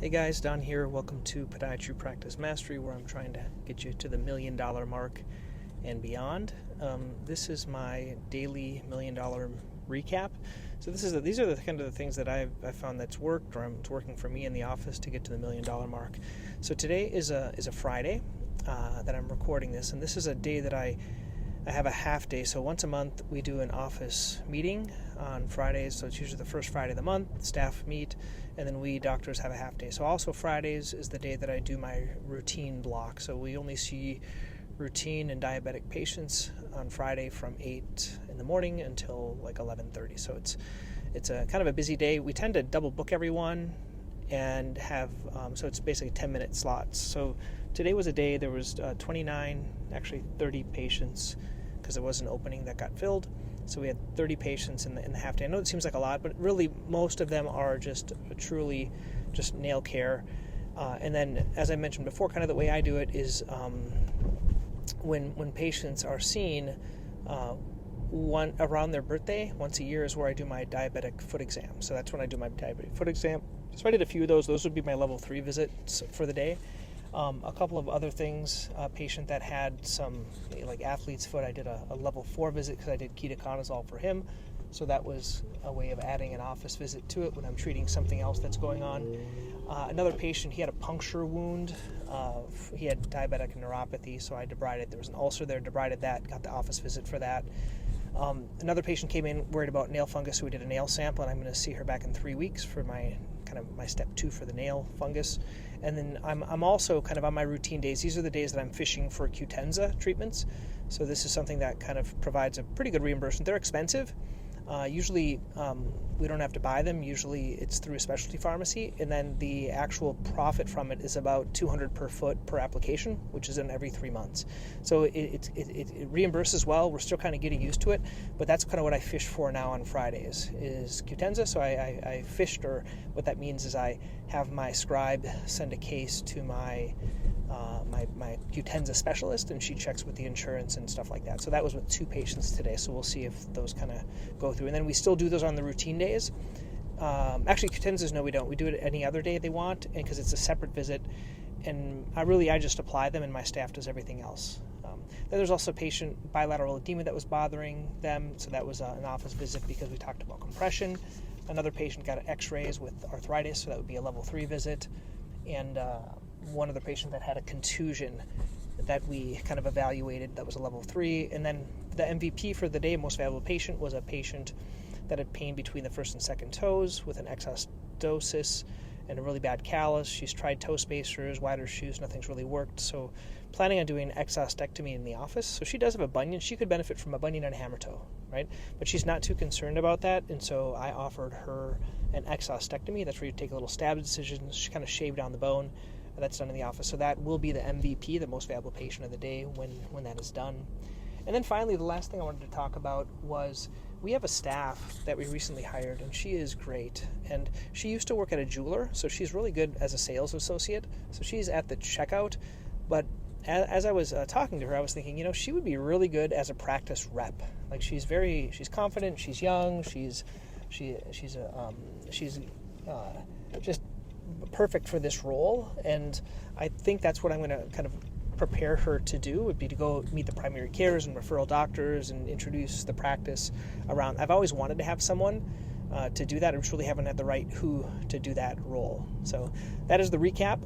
Hey guys, Don here. Welcome to Podiatry Practice Mastery, where I'm trying to get you to the $1 million mark and beyond. This is my daily $1 million recap. So these are the kind of the things that I've found that's worked, or it's working for me in the office to get to the $1 million mark. So today is a Friday that I'm recording this, and this is a day that I have a half day. So once a month we do an office meeting on Fridays. So it's usually the first Friday of the month. Staff meet, and then we doctors have a half day. So also Fridays is the day that I do my routine block. So we only see routine and diabetic patients on Friday from 8 in the morning until like 11:30. So it's a kind of a busy day. We tend to double book everyone and have so it's basically 10-minute slots. So today was a day there was 30 patients, because there was an opening that got filled. So we had 30 patients in the half day. I know it seems like a lot, but really most of them are just truly just nail care. And then, as I mentioned before, kind of the way I do it is when patients are seen, around their birthday, once a year is where I do my diabetic foot exam. So that's when I do my diabetic foot exam. So I did a few of those. Those would be my level 3 visits for the day. A couple of other things, a patient that had some like athlete's foot, I did a level 4 visit because I did ketoconazole for him. So that was a way of adding an office visit to it when I'm treating something else that's going on. Another patient, he had a puncture wound. He had diabetic neuropathy, so I debrided. There was an ulcer there, debrided that, got the office visit for that. Another patient came in worried about nail fungus, so we did a nail sample, and I'm going to see her back in 3 weeks for my step 2 for the nail fungus. And then I'm also kind of on my routine days. These are the days that I'm fishing for Qutenza treatments. So this is something that kind of provides a pretty good reimbursement. They're expensive. Usually we don't have to buy them. Usually it's through a specialty pharmacy, and then the actual profit from it is about $200 per foot per application, which is in every 3 months. So it reimburses well. We're still kind of getting used to it, but that's kind of what I fish for now on Fridays is Qutenza. So I fished, or what that means is I have my scribe send a case to my Qutenza specialist, and she checks with the insurance and stuff like that. So that was with 2 patients today, so we'll see if those kind of go through. And then we still do those on the routine days. Actually, Quutenzas, no, we don't. We do it any other day they want, and because it's a separate visit, and I just apply them, and my staff does everything else. Then there's also patient bilateral edema that was bothering them, so that was an office visit because we talked about compression. Another patient got x-rays with arthritis, so that would be a level 3 visit. And one other patient that had a contusion that we kind of evaluated, that was a level 3. And then the MVP for the day, most valuable patient, was a patient that had pain between the first and second toes with an exostosis and a really bad callus. She's tried toe spacers, wider shoes, nothing's really worked. So planning on doing exostectomy in the office. So she does have a bunion. She could benefit from a bunion and a hammer toe, right? But she's not too concerned about that, and so I offered her an exostectomy. That's where you take a little stab incision, kind of shave down the bone. That's done in the office. So that will be the MVP, the most valuable patient of the day, when that is done. And then finally, the last thing I wanted to talk about was we have a staff that we recently hired, and she is great. And she used to work at a jeweler, so she's really good as a sales associate. So she's at the checkout. But as I was talking to her, I was thinking, she would be really good as a practice rep. Like she's confident, she's young, she's just perfect for this role, and I think that's what I'm going to kind of prepare her to do, would be to go meet the primary cares and referral doctors and introduce the practice around. I've always wanted to have someone to do that. I truly haven't had the right who to do that role. So that is the recap.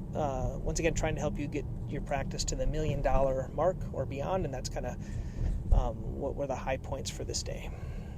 Once again, trying to help you get your practice to the $1 million mark or beyond, and that's kind of what were the high points for this day.